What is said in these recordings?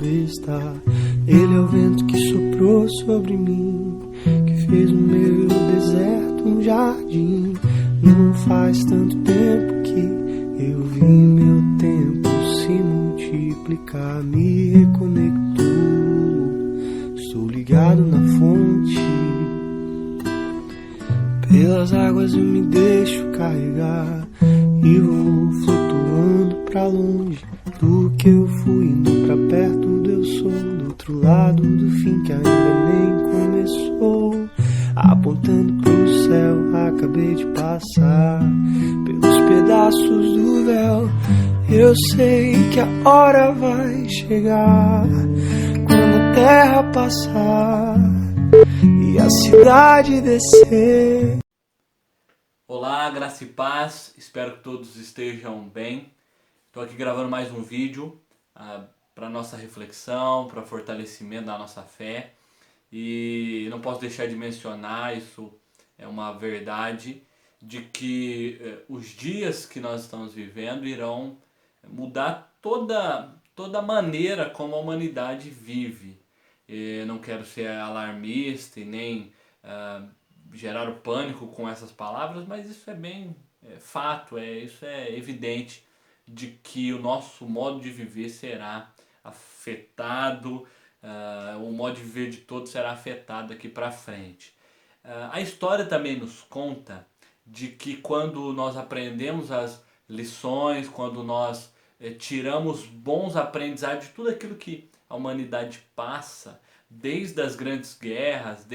Está. Ele é o vento que soprou sobre mim, que fez o meu deserto um jardim. Não faz tanto tempo que eu vi meu tempo se multiplicar. Me reconectou, estou ligado na fonte. Pelas águas eu me deixo carregar e vou flutuando pra longe do que eu fui, indo pra perto do eu sou, do outro lado do fim que ainda nem começou. Apontando pro céu, acabei de passar pelos pedaços do véu. Eu sei que a hora vai chegar, quando a terra passar e a cidade descer. Olá, graça e paz, espero que todos estejam bem. Estou aqui gravando mais um vídeo para nossa reflexão, para fortalecimento da nossa fé. E não posso deixar de mencionar, isso é uma verdade, de que os dias que nós estamos vivendo irão mudar toda a maneira como a humanidade vive. Não quero ser alarmista e nem gerar o pânico com essas palavras, mas isso é bem fato, isso é evidente de que o nosso modo de viver será afetado, o modo de viver de todos será afetado daqui para frente. A história também nos conta de que quando nós aprendemos as lições, quando nós tiramos bons aprendizados de tudo aquilo que a humanidade passa, desde as grandes guerras,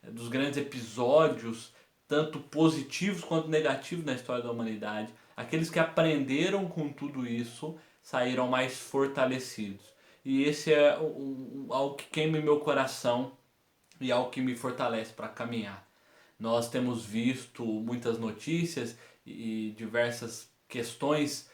dos grandes episódios, tanto positivos quanto negativos na história da humanidade, aqueles que aprenderam com tudo isso saíram mais fortalecidos. E esse é algo que queima em meu coração e algo que me fortalece para caminhar. Nós temos visto muitas notícias e diversas questões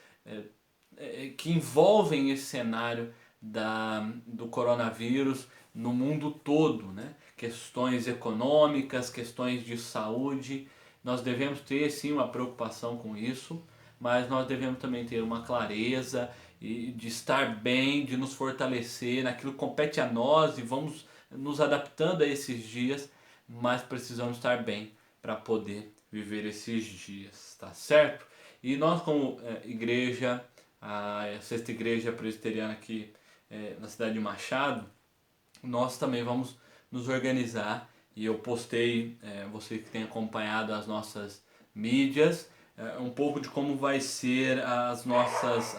que envolvem esse cenário do coronavírus no mundo todo, né? Questões econômicas, questões de saúde. Nós devemos ter sim uma preocupação com isso, mas nós devemos também ter uma clareza e de estar bem, de nos fortalecer naquilo que compete a nós e vamos nos adaptando a esses dias, mas precisamos estar bem para poder viver esses dias, tá certo? E nós como igreja, a Sexta Igreja Presbiteriana aqui na cidade de Machado, nós também vamos nos organizar e eu postei, você que tem acompanhado as nossas mídias, um pouco de como vai ser a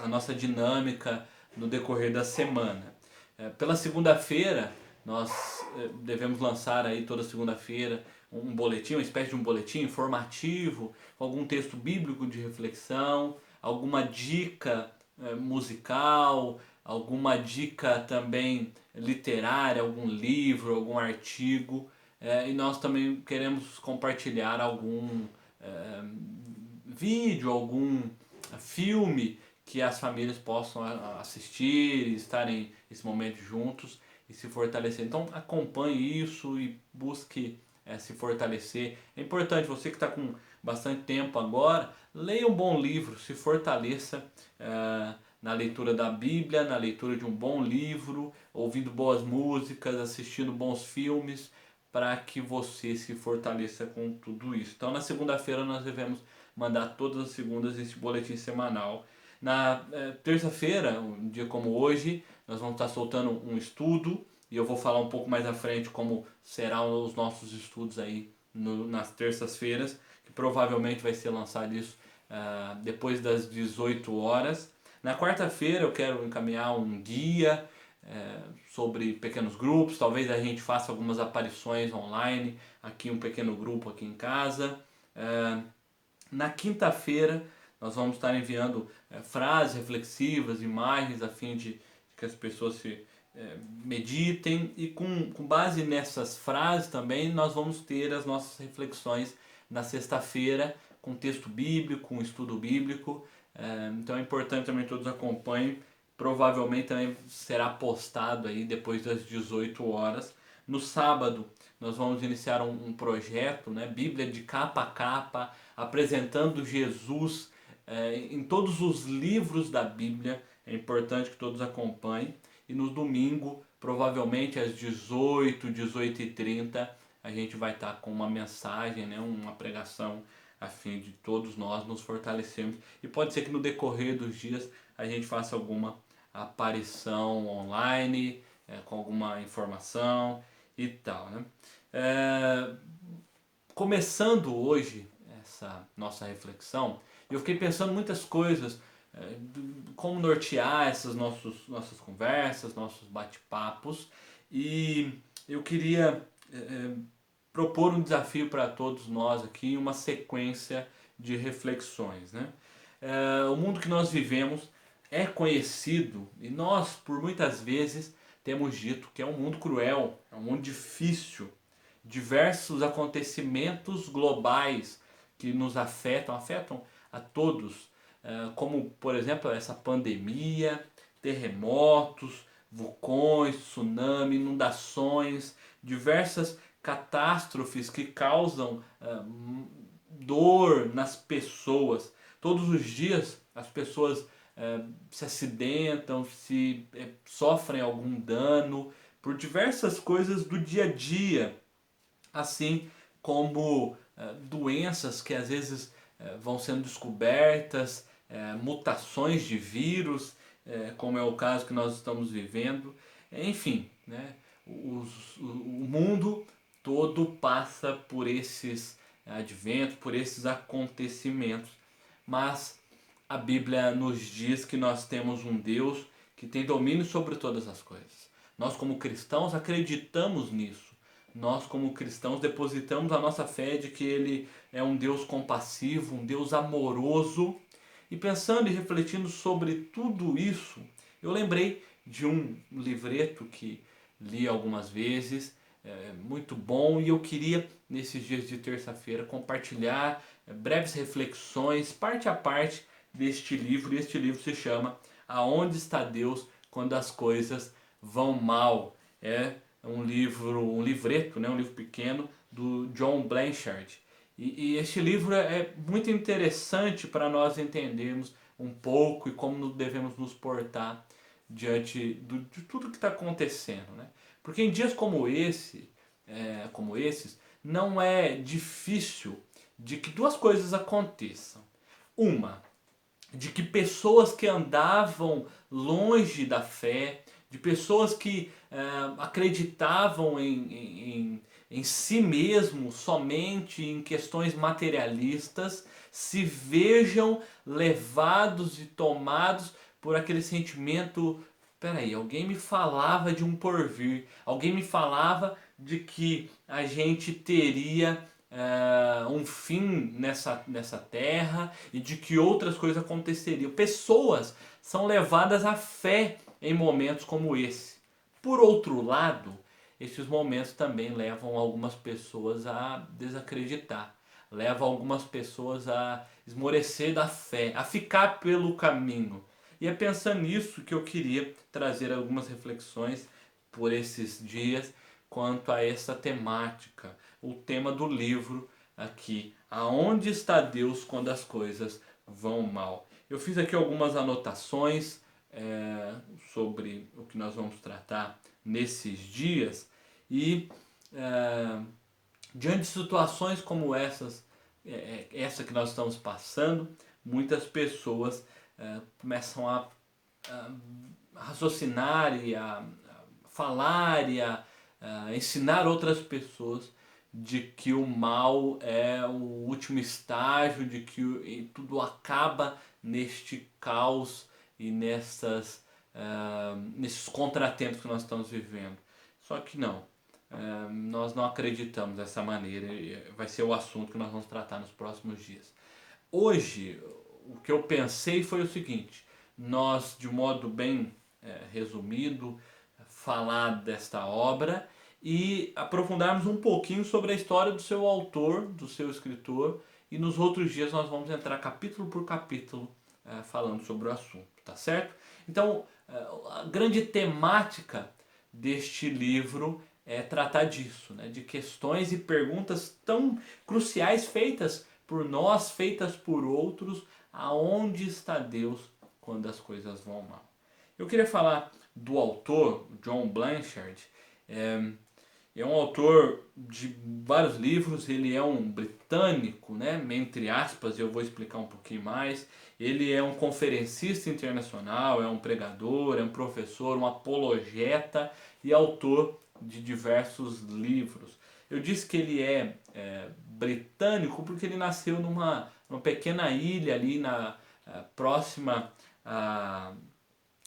nossa dinâmica no decorrer da semana. Pela segunda-feira, nós devemos lançar aí toda segunda-feira um boletim, uma espécie de um boletim informativo, com algum texto bíblico de reflexão, alguma dica musical, alguma dica também literária, algum livro, algum artigo. E nós também queremos compartilhar algum vídeo, algum filme que as famílias possam assistir, estarem nesse momento juntos e se fortalecer. Então acompanhe isso e busque se fortalecer. É importante, você que está com bastante tempo agora, leia um bom livro, se fortaleça na leitura da Bíblia, na leitura de um bom livro, ouvindo boas músicas, assistindo bons filmes, para que você se fortaleça com tudo isso. Então na segunda-feira nós devemos mandar todas as segundas esse boletim semanal. Na terça-feira, um dia como hoje, nós vamos estar soltando um estudo e eu vou falar um pouco mais à frente como serão os nossos estudos aí nas terças-feiras, que provavelmente vai ser lançado isso depois das 18 horas. Na quarta-feira eu quero encaminhar um guia sobre pequenos grupos, talvez a gente faça algumas aparições online, aqui um pequeno grupo aqui em casa. Na quinta-feira nós vamos estar enviando frases reflexivas, imagens, a fim de que as pessoas se meditem, e com base nessas frases também nós vamos ter as nossas reflexões na sexta-feira, com texto bíblico, com estudo bíblico. Então é importante também que todos acompanhem. Provavelmente também será postado aí depois das 18 horas. No sábado nós vamos iniciar um projeto, né, Bíblia de capa a capa, apresentando Jesus em todos os livros da Bíblia. É importante que todos acompanhem. e no domingo, provavelmente às 18, 18h30, a gente vai estar com uma mensagem, né, uma pregação a fim de todos nós nos fortalecermos. E pode ser que no decorrer dos dias a gente faça alguma aparição online, com alguma informação e tal, né? Começando hoje essa nossa reflexão, eu fiquei pensando muitas coisas, como nortear essas nossas conversas, nossos bate-papos, e eu queria propor um desafio para todos nós aqui, uma sequência de reflexões, né? O mundo que nós vivemos é conhecido e nós, por muitas vezes, temos dito que é um mundo cruel, é um mundo difícil. Diversos acontecimentos globais que nos afetam a todos, como, por exemplo, essa pandemia, terremotos, vulcões, tsunami, inundações, diversas catástrofes que causam dor nas pessoas. Todos os dias as pessoas se acidentam, sofrem algum dano por diversas coisas do dia a dia, assim como doenças que às vezes vão sendo descobertas, mutações de vírus, como é o caso que nós estamos vivendo. Enfim, né? O mundo todo passa por esses adventos, por esses acontecimentos, mas a Bíblia nos diz que nós temos um Deus que tem domínio sobre todas as coisas. Nós, como cristãos, acreditamos nisso. Nós, como cristãos, depositamos a nossa fé de que Ele é um Deus compassivo, um Deus amoroso. E pensando e refletindo sobre tudo isso, eu lembrei de um livreto que li algumas vezes, muito bom, e eu queria, nesses dias de terça-feira, compartilhar breves reflexões, parte a parte, deste livro. E este livro se chama Aonde Está Deus Quando as Coisas Vão Mal? É um livreto, né, um livro pequeno, do John Blanchard. E este livro é muito interessante para nós entendermos um pouco e como devemos nos portar diante de tudo que está acontecendo, né? Porque em dias como esses, não é difícil de que duas coisas aconteçam. Uma, de que pessoas que andavam longe da fé, de pessoas que acreditavam em si mesmo, somente em questões materialistas, se vejam levados e tomados por aquele sentimento: peraí, alguém me falava de um porvir, alguém me falava de que a gente teria um fim nessa terra e de que outras coisas aconteceriam. Pessoas são levadas à fé em momentos como esse. Por outro lado, esses momentos também levam algumas pessoas a desacreditar, levam algumas pessoas a esmorecer da fé, a ficar pelo caminho. E é pensando nisso que eu queria trazer algumas reflexões por esses dias quanto a essa temática, o tema do livro aqui, Aonde Está Deus Quando as Coisas Vão Mal? Eu fiz aqui algumas anotações sobre o que nós vamos tratar nesses dias e diante de situações como essa que nós estamos passando, muitas pessoas começam a raciocinar e a falar e a ensinar outras pessoas de que o mal é o último estágio, de que tudo acaba neste caos e nesses contratempos que nós estamos vivendo. Só que não, nós não acreditamos dessa maneira, e vai ser o assunto que nós vamos tratar nos próximos dias. Hoje, o que eu pensei foi o seguinte: nós, de modo bem resumido, falar desta obra e aprofundarmos um pouquinho sobre a história do seu autor, do seu escritor, e nos outros dias nós vamos entrar capítulo por capítulo falando sobre o assunto, tá certo? Então, a grande temática deste livro é tratar disso, né? De questões e perguntas tão cruciais feitas por nós, feitas por outros. Aonde está Deus quando as coisas vão mal? Eu queria falar do autor, John Blanchard, é um autor de vários livros, ele é um britânico, né, entre aspas, eu vou explicar um pouquinho mais. Ele é um conferencista internacional, é um pregador, é um professor, um apologeta e autor de diversos livros. Eu disse que ele é britânico porque ele nasceu numa pequena ilha ali próxima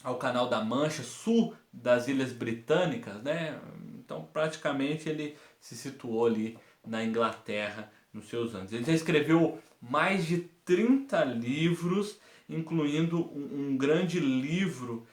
ao Canal da Mancha, sul das Ilhas Britânicas, né? Então praticamente ele se situou ali na Inglaterra nos seus anos. Ele já escreveu mais de 30 livros, incluindo um grande livro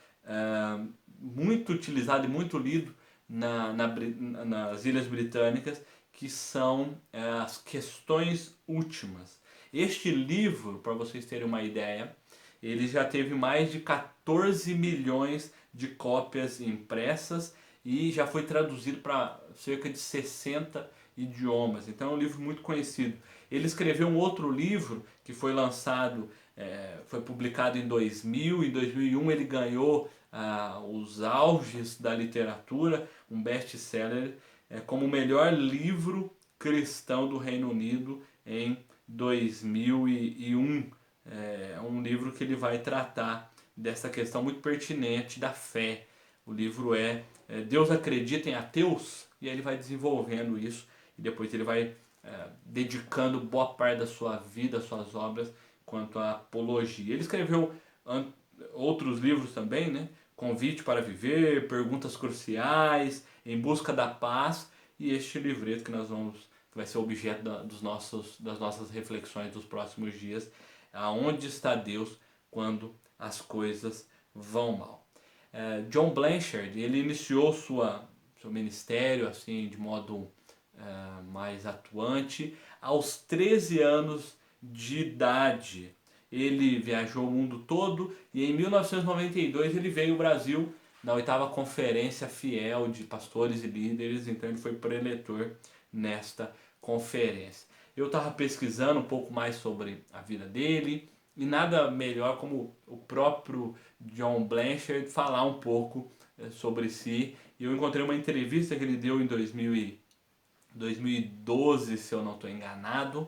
muito utilizado e muito lido nas Ilhas Britânicas, que são as Questões Últimas. Este livro, para vocês terem uma ideia, ele já teve mais de 14 milhões de cópias impressas e já foi traduzido para cerca de 60 idiomas. Então é um livro muito conhecido. Ele escreveu um outro livro que foi lançado, foi publicado em 2000. Em 2001 ele ganhou os auges da literatura, um best-seller, como o melhor livro cristão do Reino Unido em 2001. É um livro que ele vai tratar dessa questão muito pertinente da fé. O livro Deus Acredita em Ateus? E aí ele vai desenvolvendo isso e depois ele vai dedicando boa parte da sua vida, suas obras, quanto à apologia. Ele escreveu outros livros também, né? Convite para Viver, Perguntas Cruciais, Em Busca da Paz, e este livreto que vai ser objeto das nossas reflexões dos próximos dias, Aonde está Deus quando as coisas vão mal. John Blanchard, ele iniciou seu ministério assim de modo mais atuante aos 13 anos de idade. Ele viajou o mundo todo e em 1992 ele veio ao Brasil na 8ª Conferência Fiel de Pastores e Líderes, então ele foi preletor nesta conferência. Eu estava pesquisando um pouco mais sobre a vida dele e nada melhor como o próprio John Blanchard falar um pouco sobre si. E eu encontrei uma entrevista que ele deu em 2012, se eu não estou enganado,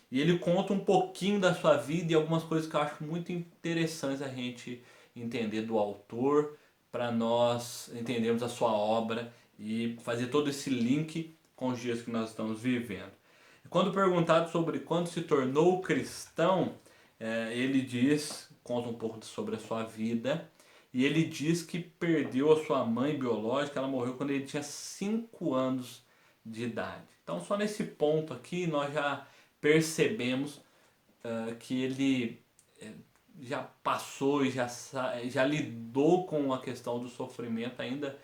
e ele conta um pouquinho da sua vida e algumas coisas que eu acho muito interessantes a gente entender do autor, para nós entendermos a sua obra e fazer todo esse link com os dias que nós estamos vivendo. Quando perguntado sobre quando se tornou cristão, ele conta um pouco sobre a sua vida, e ele diz que perdeu a sua mãe biológica, ela morreu quando ele tinha 5 anos de idade. Então só nesse ponto aqui nós já percebemos que ele já passou e já lidou com a questão do sofrimento ainda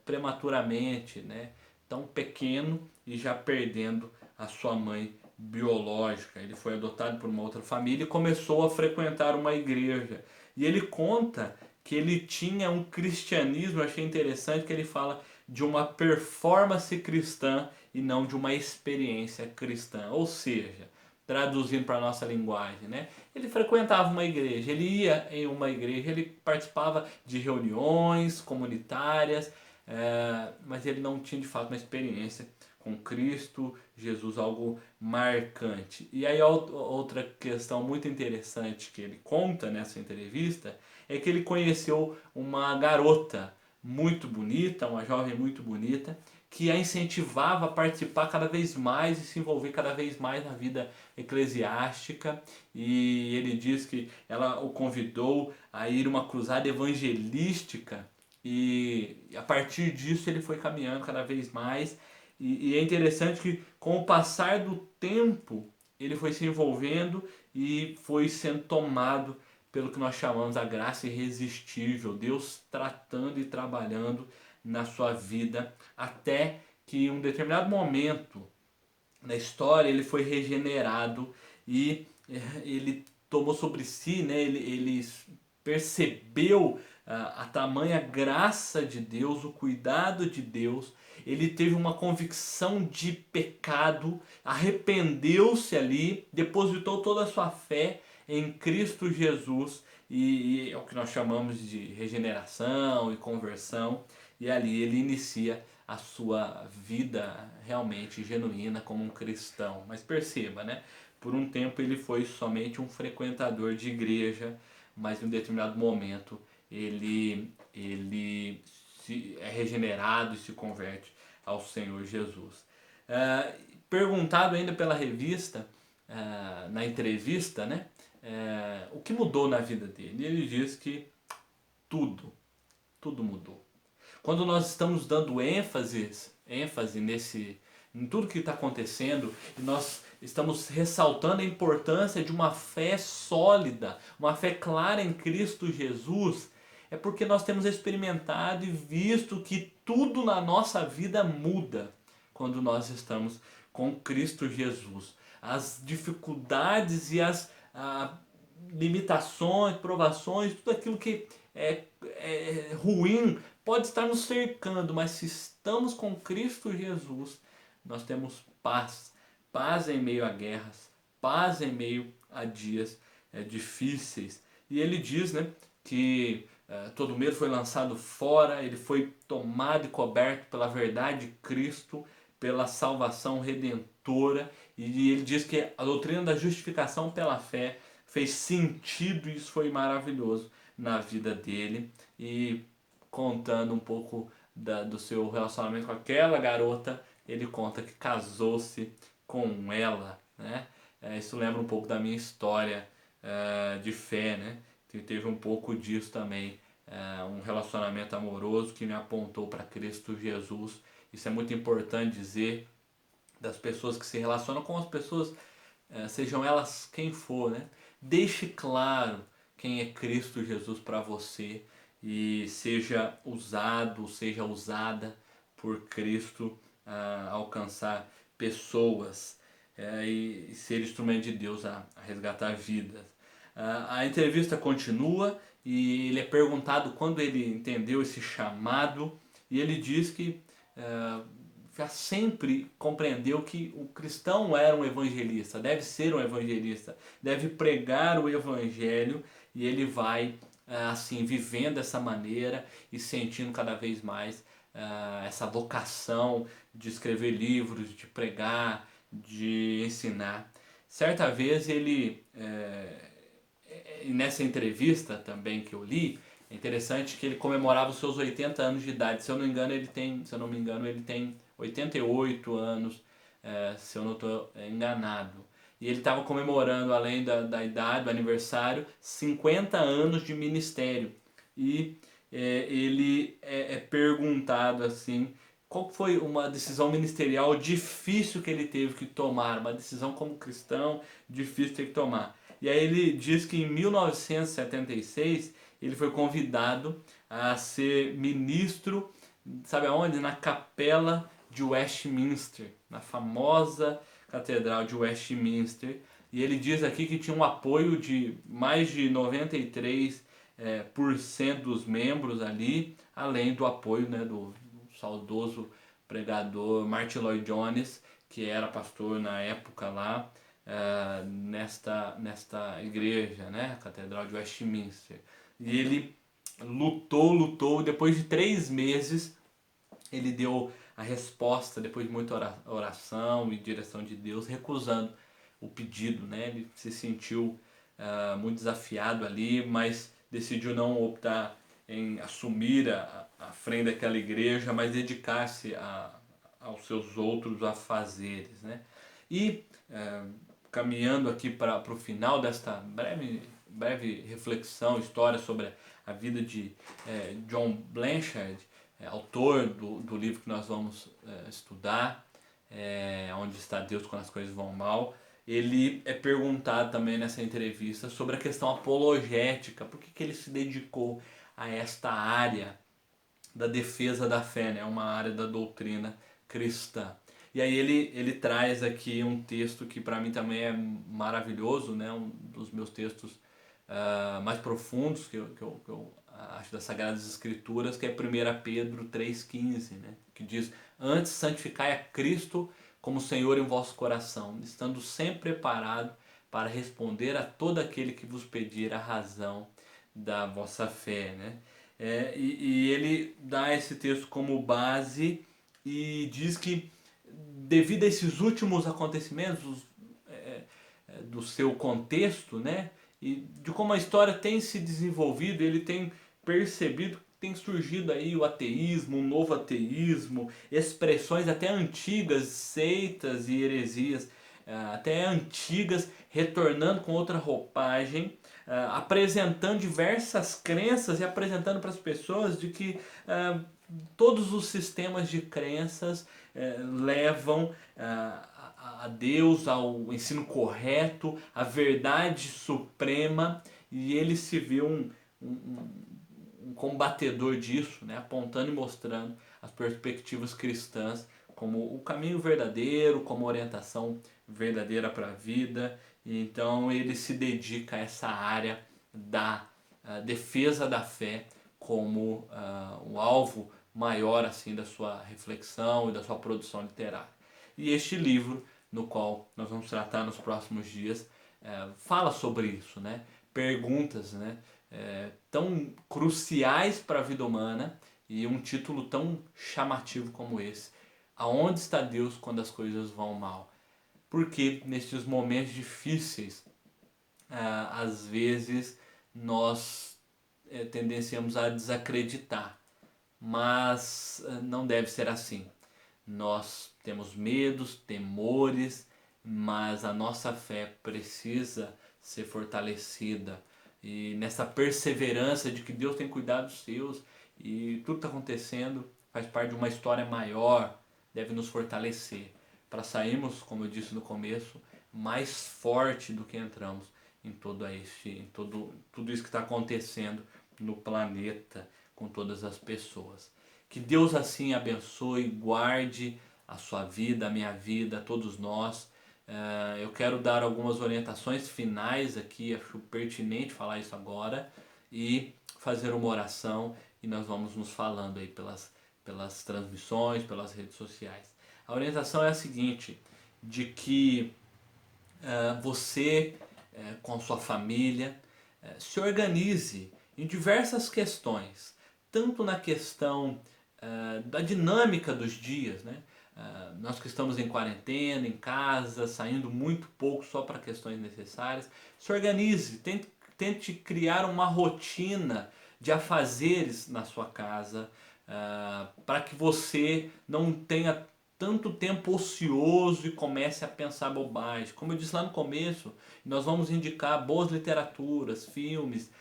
prematuramente, né? Tão pequeno e já perdendo a sua mãe biológica. Ele foi adotado por uma outra família e começou a frequentar uma igreja. E ele conta que ele tinha um cristianismo, eu achei interessante que ele fala de uma performance cristã e não de uma experiência cristã. Ou seja, traduzindo para a nossa linguagem, né? Ele frequentava uma igreja, ele ia em uma igreja, ele participava de reuniões comunitárias, mas ele não tinha de fato uma experiência com Cristo, Jesus, algo marcante. E aí outra questão muito interessante que ele conta nessa entrevista é que ele conheceu uma garota muito bonita, uma jovem muito bonita, que a incentivava a participar cada vez mais e se envolver cada vez mais na vida eclesiástica. E ele diz que ela o convidou a ir a uma cruzada evangelística e a partir disso ele foi caminhando cada vez mais. E é interessante que com o passar do tempo ele foi se envolvendo e foi sendo tomado pelo que nós chamamos a graça irresistível, Deus tratando e trabalhando na sua vida, até que em um determinado momento na história ele foi regenerado e ele tomou sobre si, né, ele percebeu a tamanha graça de Deus, o cuidado de Deus. Ele teve uma convicção de pecado, arrependeu-se ali, depositou toda a sua fé em Cristo Jesus e é o que nós chamamos de regeneração e conversão, e ali ele inicia a sua vida realmente genuína como um cristão. Mas perceba, né? Por um tempo ele foi somente um frequentador de igreja, mas em um determinado momento ele é regenerado e se converte ao Senhor Jesus. Perguntado ainda pela revista, na entrevista, né, o que mudou na vida dele? Ele diz que tudo mudou. Quando nós estamos dando ênfase em tudo que está acontecendo, e nós estamos ressaltando a importância de uma fé sólida, uma fé clara em Cristo Jesus, é porque nós temos experimentado e visto que tudo na nossa vida muda quando nós estamos com Cristo Jesus. As dificuldades e as limitações, provações, tudo aquilo que é ruim pode estar nos cercando, mas se estamos com Cristo Jesus, nós temos paz. Paz em meio a guerras, paz em meio a dias difíceis. E ele diz, né, que todo medo foi lançado fora, ele foi tomado e coberto pela verdade de Cristo, pela salvação redentora. E ele diz que a doutrina da justificação pela fé fez sentido, e isso foi maravilhoso na vida dele. E contando um pouco do seu relacionamento com aquela garota, ele conta que casou-se com ela, né? Isso lembra um pouco da minha história de fé, né? Teve um pouco disso também, um relacionamento amoroso que me apontou para Cristo Jesus. Isso é muito importante dizer das pessoas que se relacionam com as pessoas, sejam elas quem for, né? Deixe claro quem é Cristo Jesus para você e seja usado, seja usada por Cristo a alcançar pessoas e ser instrumento de Deus a resgatar vidas. A entrevista continua e ele é perguntado quando ele entendeu esse chamado, e ele diz que já sempre compreendeu que o cristão era um evangelista, deve ser um evangelista, deve pregar o evangelho, e ele vai assim vivendo dessa maneira e sentindo cada vez mais essa vocação de escrever livros, de pregar, de ensinar. Certa vez ele, nessa entrevista também que eu li, é interessante que ele comemorava os seus 80 anos de idade. Se eu não me engano, ele tem 88 anos, se eu não estou enganado. E ele estava comemorando, além da idade, do aniversário, 50 anos de ministério. E ele é perguntado assim, qual foi uma decisão ministerial difícil que ele teve que tomar, uma decisão como cristão difícil de ter que tomar. E aí ele diz que em 1976 ele foi convidado a ser ministro, sabe aonde? Na capela de Westminster, na famosa catedral de Westminster. E ele diz aqui que tinha um apoio de mais de 93% dos membros ali, além do apoio, né, do saudoso pregador Martin Lloyd Jones, que era pastor na época lá, nesta igreja, né, a Catedral de Westminster. E ele lutou, depois de 3 meses ele deu a resposta, depois de muita oração e direção de Deus, recusando o pedido, né? Ele se sentiu muito desafiado ali, mas decidiu não optar em assumir a frente daquela igreja, mas dedicar-se aos seus outros afazeres, né? E caminhando aqui para o final desta breve reflexão, história sobre a vida de John Blanchard, autor do livro que nós vamos estudar, Onde Está Deus Quando as Coisas Vão Mal. Ele é perguntado também nessa entrevista sobre a questão apologética, por que ele se dedicou a esta área da defesa da fé, né? Uma área da doutrina cristã. E aí ele traz aqui um texto que para mim também é maravilhoso, né? Um dos meus textos mais profundos que eu acho das Sagradas Escrituras, que é 1 Pedro 3,15, né? Que diz: antes santificai a Cristo como Senhor em vosso coração, estando sempre preparado para responder a todo aquele que vos pedir a razão da vossa fé, né? E ele dá esse texto como base e diz que, devido a esses últimos acontecimentos do seu contexto, né? E de como a história tem se desenvolvido, ele tem percebido que tem surgido aí o ateísmo, um novo ateísmo, expressões até antigas, seitas e heresias, até antigas, retornando com outra roupagem, apresentando diversas crenças e apresentando para as pessoas de que todos os sistemas de crenças levam a Deus, ao ensino correto, à verdade suprema, e ele se viu um combatedor disso, né? Apontando e mostrando as perspectivas cristãs como o caminho verdadeiro, como orientação verdadeira para a vida. E então ele se dedica a essa área da defesa da fé como o alvo maior assim da sua reflexão e da sua produção literária. E este livro, no qual nós vamos tratar nos próximos dias, fala sobre isso, né? Perguntas, né? Tão cruciais para a vida humana, e um título tão chamativo como esse: Aonde está Deus quando as coisas vão mal? Porque nestes momentos difíceis, às vezes nós tendenciamos a desacreditar, mas não deve ser assim. Nós temos medos, temores, mas a nossa fé precisa ser fortalecida. E nessa perseverança de que Deus tem cuidado dos seus e tudo está acontecendo faz parte de uma história maior, deve nos fortalecer para sairmos, como eu disse no começo, mais forte do que entramos em tudo isso que está acontecendo no planeta, com todas as pessoas. Que Deus assim abençoe, guarde a sua vida, a minha vida, todos nós. Eu quero dar algumas orientações finais aqui, acho pertinente falar isso agora, e fazer uma oração, e nós vamos nos falando aí pelas transmissões, pelas redes sociais. A orientação é a seguinte: de que você, com sua família, se organize em diversas questões, tanto na questão da dinâmica dos dias, né? Nós que estamos em quarentena, em casa, saindo muito pouco só para questões necessárias, se organize, tente criar uma rotina de afazeres na sua casa, para que você não tenha tanto tempo ocioso e comece a pensar bobagem. Como eu disse lá no começo, nós vamos indicar boas literaturas, filmes,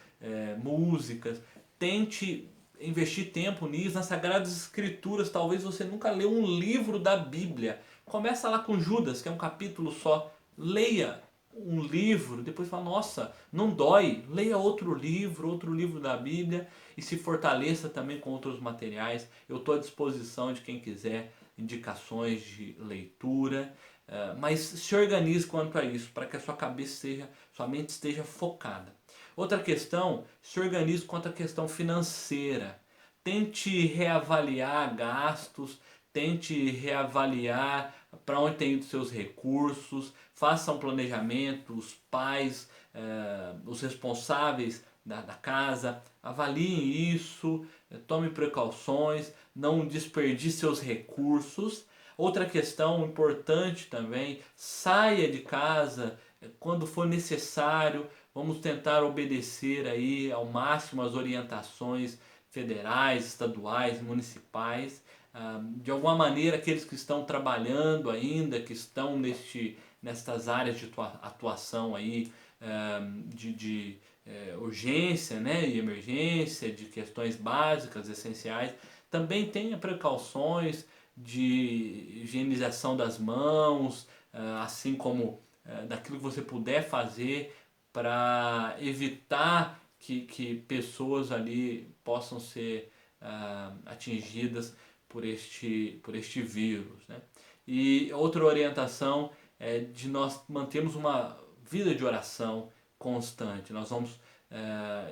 músicas. Tente investir tempo nisso, nas Sagradas Escrituras. Talvez você nunca leu um livro da Bíblia. Começa lá com Judas, que é um capítulo só. Leia um livro, depois fala: nossa, não dói. Leia outro livro da Bíblia, e se fortaleça também com outros materiais. Eu estou à disposição de quem quiser indicações de leitura, mas se organize quanto a isso, para que a sua mente esteja focada. Outra questão: se organize quanto à questão financeira. Tente reavaliar gastos, tente reavaliar para onde tem ido seus recursos, faça um planejamento. Os pais, os responsáveis da casa, avaliem isso, tome precauções, não desperdice seus recursos. Outra questão importante também: saia de casa quando for necessário. Vamos tentar obedecer aí ao máximo as orientações federais, estaduais, municipais. De alguma maneira, aqueles que estão trabalhando ainda, que estão nestas áreas de atuação aí, de urgência, né, e emergência, de questões básicas, essenciais, também tenha precauções de higienização das mãos, assim como daquilo que você puder fazer para evitar que pessoas ali possam ser atingidas por este vírus, né? E outra orientação é de nós mantermos uma vida de oração constante. Nós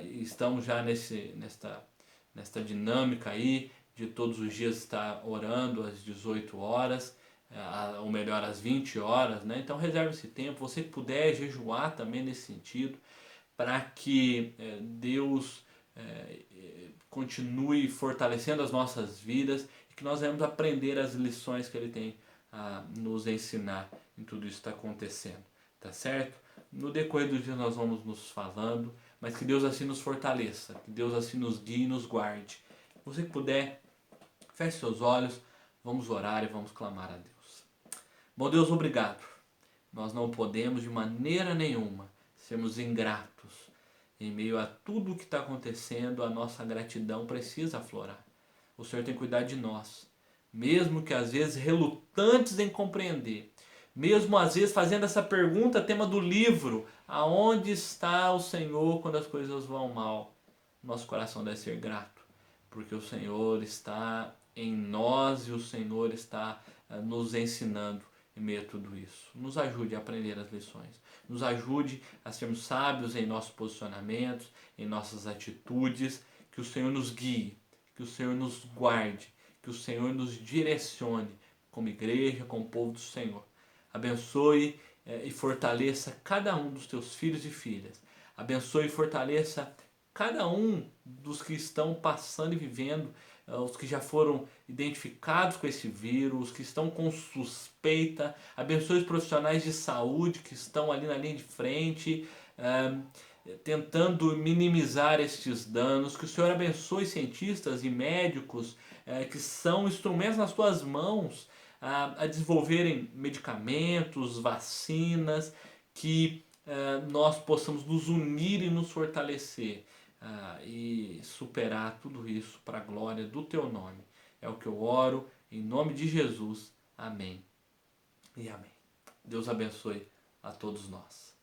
estamos já nesta dinâmica aí de todos os dias estar orando às 18 horas, ou melhor, às 20 horas, né? Então reserve esse tempo. Você que puder jejuar também nesse sentido, para que Deus continue fortalecendo as nossas vidas e que nós venhamos aprender as lições que Ele tem a nos ensinar em tudo isso que está acontecendo, tá certo? No decorrer do dia nós vamos nos falando, mas que Deus assim nos fortaleça, que Deus assim nos guie e nos guarde. Você que puder, feche seus olhos, vamos orar e vamos clamar a Deus. Bom Deus, obrigado. Nós não podemos de maneira nenhuma sermos ingratos. Em meio a tudo o que está acontecendo, a nossa gratidão precisa aflorar. O Senhor tem cuidado de nós, mesmo que às vezes relutantes em compreender, mesmo às vezes fazendo essa pergunta, tema do livro, aonde está o Senhor quando as coisas vão mal? Nosso coração deve ser grato, porque o Senhor está em nós e o Senhor está nos ensinando em meio a tudo isso. Nos ajude a aprender as lições. Nos ajude a sermos sábios em nossos posicionamentos, em nossas atitudes. Que o Senhor nos guie, que o Senhor nos guarde, que o Senhor nos direcione como igreja, como povo do Senhor. Abençoe e fortaleça cada um dos teus filhos e filhas. Abençoe e fortaleça cada um dos que estão passando e vivendo, os que já foram identificados com esse vírus, os que estão com suspeita. Abençoe os profissionais de saúde que estão ali na linha de frente, tentando minimizar estes danos. Que o Senhor abençoe cientistas e médicos que são instrumentos nas tuas mãos a desenvolverem medicamentos, vacinas, que nós possamos nos unir e nos fortalecer e superar tudo isso para a glória do teu nome. É o que eu oro em nome de Jesus. Amém e amém. Deus abençoe a todos nós.